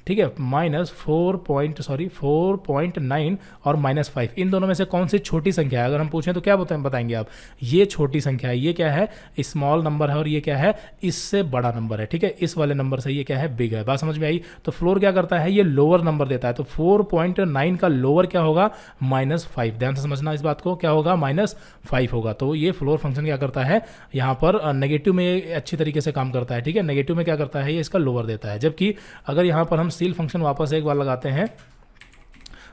ठीक है। -4.9 और -5, इन दोनों में से कौन सी छोटी संख्या है? अगर हम पूछें तो क्या बताएंगे आप, ये छोटी संख्या है, ये क्या है, स्मॉल नंबर है, और ये क्या है, इससे बड़ा नंबर है, ठीक है। इस वाले नंबर से ये क्या है, बिग है। बात समझ में आई? तो फ्लोर क्या करता है, ये लोअर नंबर देता है। तो 4.9 का लोअर क्या होगा, -5। ध्यान से समझना इस बात को, क्या होगा, -5 होगा। तो ये फ्लोर फंक्शन क्या करता है, यहाँ पर नेगेटिव में अच्छी तरीके से काम करता है, ठीक है। नेगेटिव में क्या करता है, ये इसका लोअर देता है। जबकि अगर यहाँ पर हम सील फंक्शन वापस एक बार लगाते हैं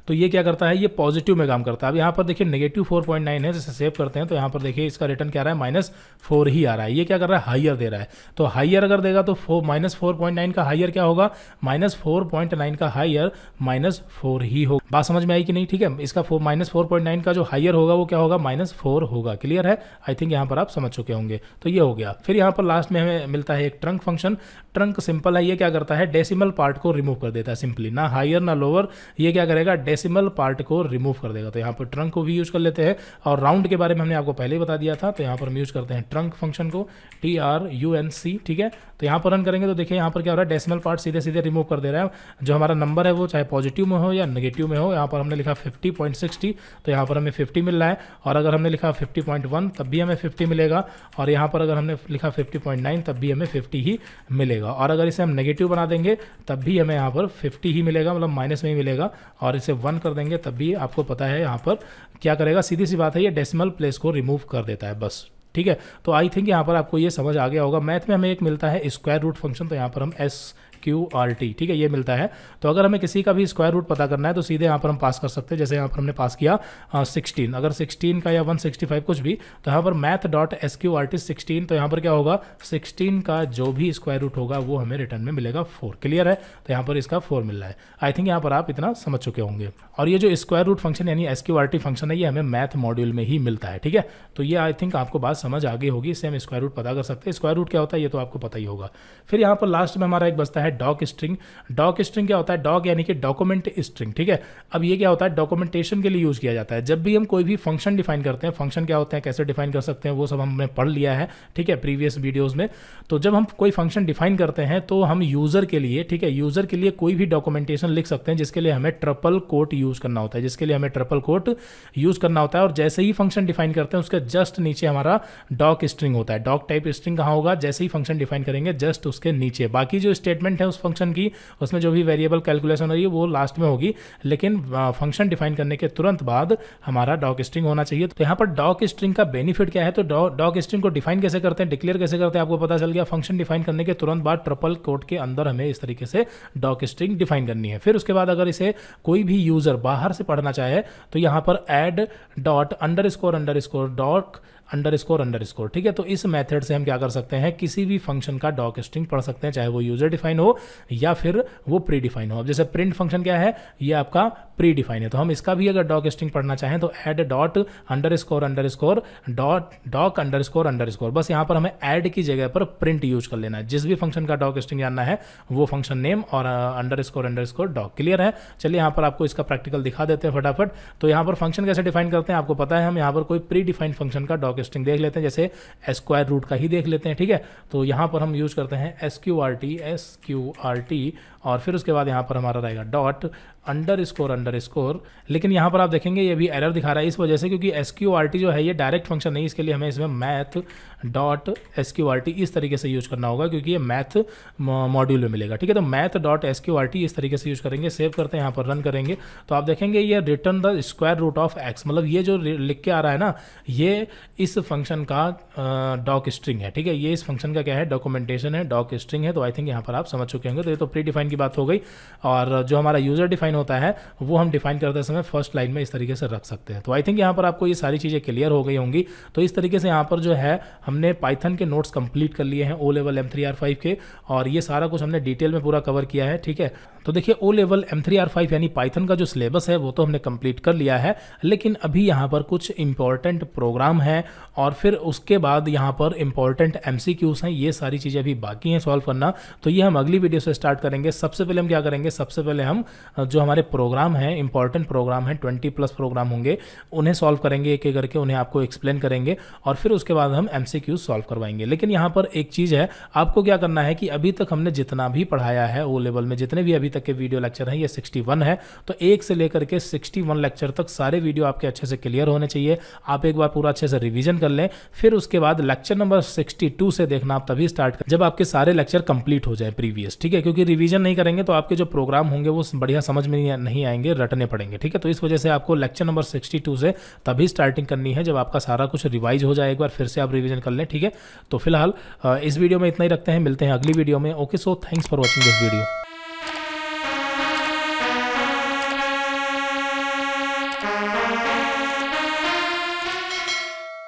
तो ये क्या करता है, ये पॉजिटिव में काम करता है। अब यहाँ पर देखिए -4.9 है, जैसे सेव करते हैं तो यहाँ पर देखिए इसका रिटर्न क्या आ रहा है, -4 ही आ रहा है। ये क्या कर रहा है, हाइयर दे रहा है। तो हाइयर अगर देगा तो -4.9 का हाइयर क्या होगा, -4.9 का हाइयर -4 ही होगा। बात समझ में आई कि नहीं? ठीक है, इसका -4.9 का जो हाइयर होगा वो क्या होगा, -4 होगा। क्लियर है? आई थिंक यहाँ पर आप समझ चुके होंगे। तो ये हो गया। फिर यहाँ पर लास्ट में हमें मिलता है एक ट्रंक फंक्शन। ट्रंक सिंपल है, ये क्या करता है, डेसिमल पार्ट को रिमूव कर देता है सिंपली, ना हाइयर ना लोअर। ये क्या करेगा, डेसिमल पार्ट को रिमूव कर देगा। तो यहाँ पर ट्रंक को भी यूज कर लेते हैं, और राउंड के बारे में हमने आपको पहले ही बता दिया था। तो यहाँ पर हम यूज करते हैं ट्रंक फंक्शन को, TRUNC, ठीक है। तो यहाँ पर रन करेंगे तो देखिए यहाँ पर क्या हो रहा है, डेसिमल पार्ट सीधे सीधे रिमूव कर दे रहा है। जो हमारा नंबर है वो चाहे पॉजिटिव में हो या नेगेटिव में हो। यहाँ पर हमने लिखा 50.60, तो यहाँ पर हमें 50 मिल रहा है। और अगर हमने लिखा 50.1 तब भी हमें 50 मिलेगा। और यहाँ पर अगर हमने लिखा 50.9 तब भी हमें 50 ही मिलेगा। और अगर इसे हम नेगेटिव बना देंगे तब भी हमें यहाँ पर 50 ही मिलेगा, मतलब माइनस में ही मिलेगा। और इसे 1 कर देंगे तब भी आपको पता है यहाँ पर क्या करेगा, सीधी सी बात है, ये डेसिमल प्लेस को रिमूव कर देता है बस। ठीक है, तो आई थिंक यहाँ पर आपको ये समझ आ गया होगा। मैथ में हमें एक मिलता है स्क्वायर रूट फंक्शन, तो यहाँ पर हम SQRT, ठीक है, ये मिलता है। तो अगर हमें किसी का भी स्क्वायर रूट पता करना है तो सीधे यहाँ पर हम पास कर सकते हैं। जैसे यहाँ पर हमने पास किया 16, अगर 16 का या 165 कुछ भी, तो यहाँ पर math.sqrt 16, तो यहाँ पर क्या होगा, 16 का जो भी स्क्वायर रूट होगा वो हमें रिटर्न में मिलेगा 4। क्लियर है? तो यहाँ पर इसका 4 मिल रहा है। आई थिंक यहाँ पर आप इतना समझ चुके होंगे। और ये जो स्क्वायर रूट फंक्शन यानी SQRT फंक्शन है, ये हमें मैथ मॉड्यूल में ही मिलता है। ठीक है, तो ये आई थिंक आपको बात समझ आ गई होगी। इससे हम स्क्वायर रूट पता कर सकते हैं। स्क्वायर रूट क्या होता है ये तो आपको पता ही होगा। फिर यहाँ पर लास्ट में हमारा एक बचता है डॉक स्ट्रिंग। डॉक स्ट्रिंग क्या होता है, डॉक यानी कि डॉक्यूमेंट स्ट्रिंग। ठीक है, अब ये क्या होता है, डॉक्यूमेंटेशन के लिए यूज किया जाता है। जब भी हम कोई भी फंक्शन डिफाइन करते हैं, फंक्शन क्या होते हैं, कैसे डिफाइन कर सकते हैं, वो सब हमने पढ़ लिया है, ठीक है, प्रीवियस वीडियोस में। तो जब हम कोई फंक्शन डिफाइन करते हैं तो हम यूजर के लिए, ठीक है, यूजर के लिए कोई भी डॉक्यूमेंटेशन लिख सकते हैं, जिसके लिए हमें ट्रिपल कोट यूज करना होता है, जिसके लिए हमें ट्रिपल कोट यूज करना होता है। और जैसे ही फंक्शन डिफाइन करते हैं उसके जस्ट नीचे हमारा डॉक स्ट्रिंग होता है। डॉक टाइप स्ट्रिंग कहाँ होगा, जैसे ही फंक्शन डिफाइन करेंगे जस्ट उसके नीचे। बाकी जो स्टेटमेंट है उस फंक्शन की, उसमें जो भी वेरिएबल कैलकुलेशन हो रही है वो लास्ट में होगी, लेकिन फंक्शन डिफाइन करने के तुरंत बाद हमारा डॉक स्ट्रिंग होना चाहिए। तो यहाँ पर डॉक स्ट्रिंग का बेनिफिट क्या है, तो डॉक स्ट्रिंग को डिफाइन कैसे करते हैं, डिक्लेयर कैसे करते हैं, आपको पता चल गया। फंक्शन डिफाइन करने के तुरंत बाद ट्रिपल कोट के अंदर हमें इस तरीके से डॉक स्ट्रिंग डिफाइन करनी है। फिर उसके बाद अगर इसे कोई भी यूजर बाहर से पढ़ना चाहे तो यहाँ पर add dot underscore doc underscore, ठीक है। तो इस मेथड से हम क्या कर सकते हैं, किसी भी फंक्शन का डॉक स्ट्रिंग पढ़ सकते हैं, चाहे वो यूजर डिफाइन हो या फिर वो प्री डिफाइन हो। अब जैसे प्रिंट फंक्शन क्या है, ये आपका प्री डिफाइन है, तो हम इसका भी अगर डॉक स्ट्रिंग पढ़ना चाहें तो add dot underscore doc underscore, बस यहाँ पर हमें ऐड की जगह पर प्रिंट यूज कर लेना है। जिस भी फंक्शन का डॉक स्ट्रिंग जानना है वो फंक्शन नेम और अंडरस्कोर डॉक। क्लियर है? चलिए यहाँ पर आपको इसका प्रैक्टिकल दिखा देते हैं फटाफट। तो यहाँ पर फंक्शन कैसे डिफाइन करते हैं आपको पता है। हम यहाँ पर कोई प्री डिफाइंड फंक्शन का डॉक स्ट्रिंग देख लेते हैं, जैसे स्क्वायर रूट का ही देख लेते हैं। ठीक है, तो यहाँ पर हम यूज करते हैं SQRT और फिर उसके बाद यहाँ पर हमारा रहेगा डॉट अंडरस्कोर। लेकिन यहाँ पर आप देखेंगे ये भी एरर दिखा रहा है, इस वजह से क्योंकि SQRT जो है ये डायरेक्ट फंक्शन नहीं, इसके लिए हमें इसमें मैथ डॉट SQRT इस तरीके से यूज करना होगा, क्योंकि ये मैथ मॉड्यूल में मिलेगा। ठीक है, तो मैथ डॉट SQRT इस तरीके से यूज करेंगे। सेव करते हैं, यहाँ पर रन करेंगे तो आप देखेंगे ये return the square root of x, मतलब ये जो लिख के आ रहा है ना, ये इस फंक्शन का डॉक स्ट्रिंग है। ठीक है, ये इस फंक्शन का क्या है, डॉक्यूमेंटेशन है, डॉक स्ट्रिंग है। तो आई थिंक यहाँ पर आप समझ चुके होंगे। तो ये तो प्री डिफाइन की बात हो गई। और जो हमारा यूजर डिफाइन डिफाइन होता है वो हम डिफाइन करते समय फर्स्ट लाइन में इस तरीके से रख सकते हैं। तो आई थिंक यहाँ पर आपको ये सारी चीज़ें क्लियर हो गई होंगी। तो इस तरीके से यहाँ पर जो है हमने पाइथन के नोट्स कंप्लीट कर लिए हैं ओ लेवल M3R5 के, और ये सारा कुछ हमने डिटेल में पूरा कवर किया है। ठीक है, तो देखिए ओ लेवल M3R5 यानी पाइथन का जो सिलेबस है वो तो हमने कंप्लीट कर लिया है, लेकिन अभी यहाँ पर कुछ इंपॉर्टेंट प्रोग्राम है और फिर उसके बाद यहाँ पर इंपॉर्टेंट MCQs हैं। ये सारी चीज़ें अभी बाकी हैं सॉल्व करना, तो ये हम अगली वीडियो से स्टार्ट करेंगे। सबसे पहले हम क्या करेंगे, सबसे पहले हम जो हमारे प्रोग्राम हैं, इंपॉर्टेंट प्रोग्राम हैं, 20+ प्रोग्राम होंगे, उन्हें सॉल्व करेंगे एक एक करके, उन्हें आपको एक्सप्लेन करेंगे और फिर उसके बाद हम MCQs सॉल्व करवाएंगे। लेकिन यहाँ पर एक चीज़ है, आपको क्या करना है कि अभी तक हमने जितना भी पढ़ाया है ओ लेवल में, जितने भी अभी तक के वीडियो लेक्चर हैं, ये 61 है, तो 1 से लेकर के 61 लेक्चर तक सारे वीडियो आपके अच्छे से क्लियर होने चाहिए। आप एक बार पूरा अच्छे से रिवीजन कर लें, फिर उसके बाद लेक्चर नंबर 62 से देखना आप तभी स्टार्ट कर जब आपके सारे लेक्चर कंप्लीट हो जाए प्रीवियस। ठीक है, क्योंकि रिवीजन नहीं करेंगे तो आपके जो प्रोग्राम होंगे वो बढ़िया समझ में नहीं आएंगे, रटने पड़ेंगे। ठीक है, तो इस वजह से आपको लेक्चर नंबर 62 से तभी स्टार्टिंग करनी है जब आपका सारा कुछ रिवाइज हो जाए, एक बार फिर से आप रिवीजन कर लें। ठीक है, तो फिलहाल इस वीडियो में इतना ही रखते हैं, मिलते हैं अगली वीडियो में। Okay, so thanks for watching this video.